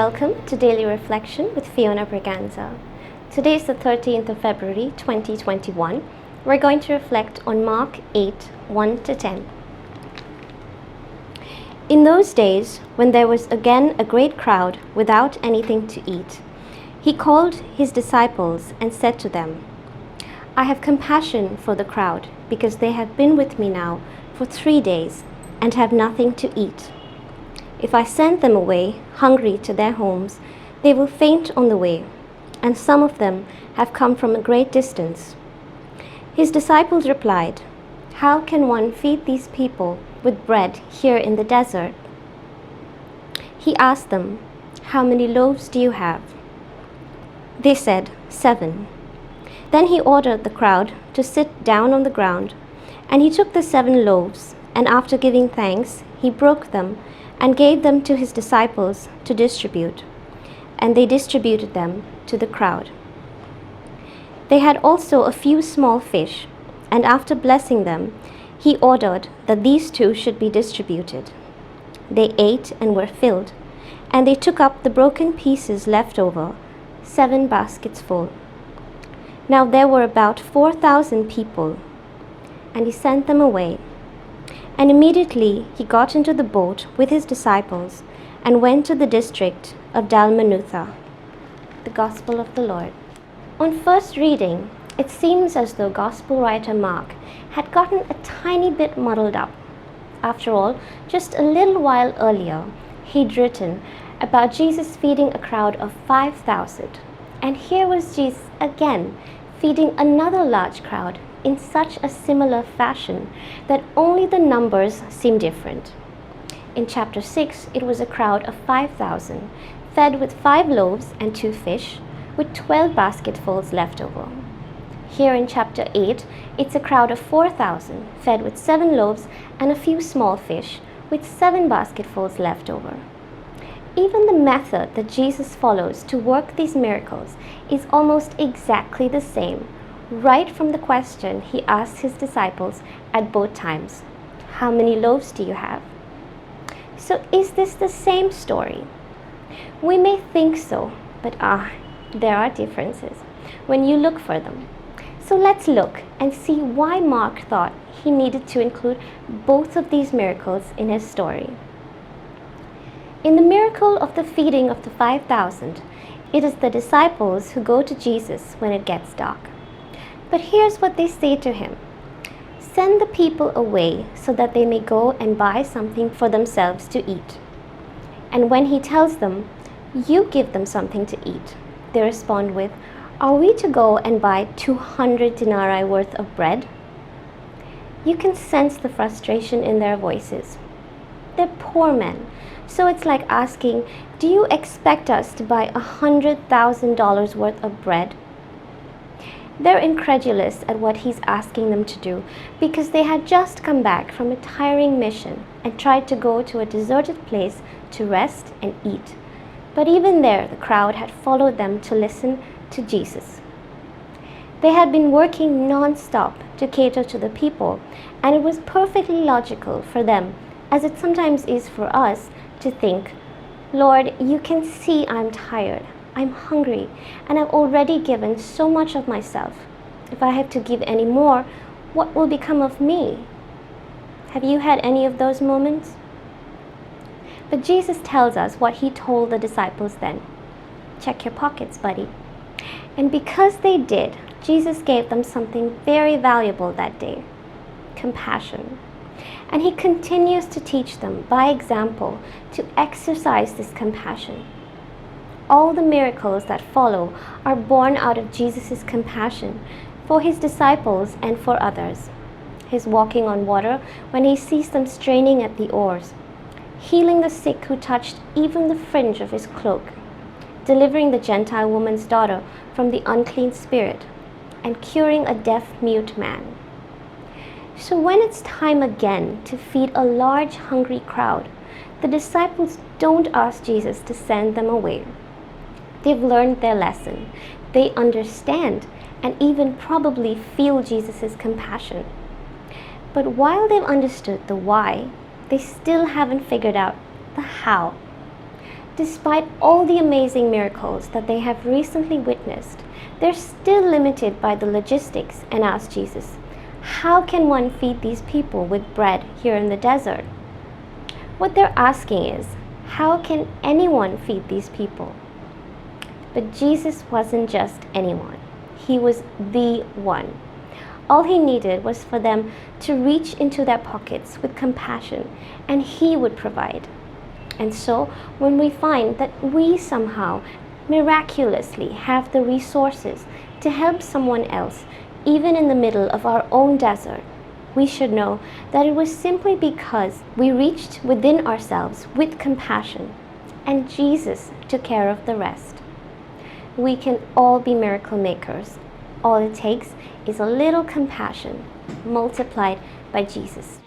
Welcome to Daily Reflection with Fiona Braganza. Today is the 13th of February 2021. We're going to reflect on Mark 8, 1-10. In those days, when there was again a great crowd without anything to eat, he called his disciples and said to them, I have compassion for the crowd, because they have been with me now for 3 days and have nothing to eat. If I send them away hungry to their homes, they will faint on the way, and some of them have come from a great distance. His disciples replied, How can one feed these people with bread here in the desert? He asked them, How many loaves do you have? They said, 7. Then he ordered the crowd to sit down on the ground, and he took the 7 loaves, and after giving thanks, he broke them and gave them to his disciples to distribute, and they distributed them to the crowd. They had also a few small fish, and after blessing them, he ordered that these 2 should be distributed. They ate and were filled, and they took up the broken pieces left over, 7 baskets full. Now there were about 4,000 people, and he sent them away. And immediately he got into the boat with his disciples and went to the district of Dalmanutha. The Gospel of the Lord. On first reading, it seems as though Gospel writer Mark had gotten a tiny bit muddled up. After all, just a little while earlier, he'd written about Jesus feeding a crowd of 5,000. And here was Jesus again feeding another large crowd in such a similar fashion that only the numbers seem different. In chapter 6, it was a crowd of 5,000, fed with 5 loaves and 2 fish, with 12 basketfuls left over. Here in chapter 8, it's a crowd of 4,000, fed with 7 loaves and a few small fish, with 7 basketfuls left over. Even the method that Jesus follows to work these miracles is almost exactly the same, right from the question he asks his disciples at both times. How many loaves do you have? So is this the same story? We may think so, but there are differences when you look for them. So let's look and see why Mark thought he needed to include both of these miracles in his story. In the miracle of the feeding of the 5,000, it is the disciples who go to Jesus when it gets dark. But here's what they say to him. Send the people away so that they may go and buy something for themselves to eat. And when he tells them, you give them something to eat, they respond with, Are we to go and buy 200 denarii worth of bread? You can sense the frustration in their voices. They're poor men, so it's like asking, do you expect us to buy $100,000 worth of bread? They're incredulous at what he's asking them to do because they had just come back from a tiring mission and tried to go to a deserted place to rest and eat. But even there, the crowd had followed them to listen to Jesus. They had been working non-stop to cater to the people, and it was perfectly logical for them, as it sometimes is for us, to think, Lord, you can see I'm tired. I'm hungry, and I've already given so much of myself. If I have to give any more, what will become of me? Have you had any of those moments? But Jesus tells us what he told the disciples then. Check your pockets, buddy. And because they did, Jesus gave them something very valuable that day: compassion. And he continues to teach them by example to exercise this compassion. All the miracles that follow are born out of Jesus' compassion for his disciples and for others. His walking on water when he sees them straining at the oars, healing the sick who touched even the fringe of his cloak, delivering the Gentile woman's daughter from the unclean spirit, and curing a deaf-mute man. So when it's time again to feed a large hungry crowd, the disciples don't ask Jesus to send them away. They've learned their lesson. They understand and even probably feel Jesus' compassion. But while they've understood the why, they still haven't figured out the how. Despite all the amazing miracles that they have recently witnessed, they're still limited by the logistics and ask Jesus, how can one feed these people with bread here in the desert? What they're asking is, how can anyone feed these people? But Jesus wasn't just anyone. He was the one. All he needed was for them to reach into their pockets with compassion, and he would provide. And so, when we find that we somehow miraculously have the resources to help someone else, even in the middle of our own desert, we should know that it was simply because we reached within ourselves with compassion, and Jesus took care of the rest. We can all be miracle makers. All it takes is a little compassion multiplied by Jesus.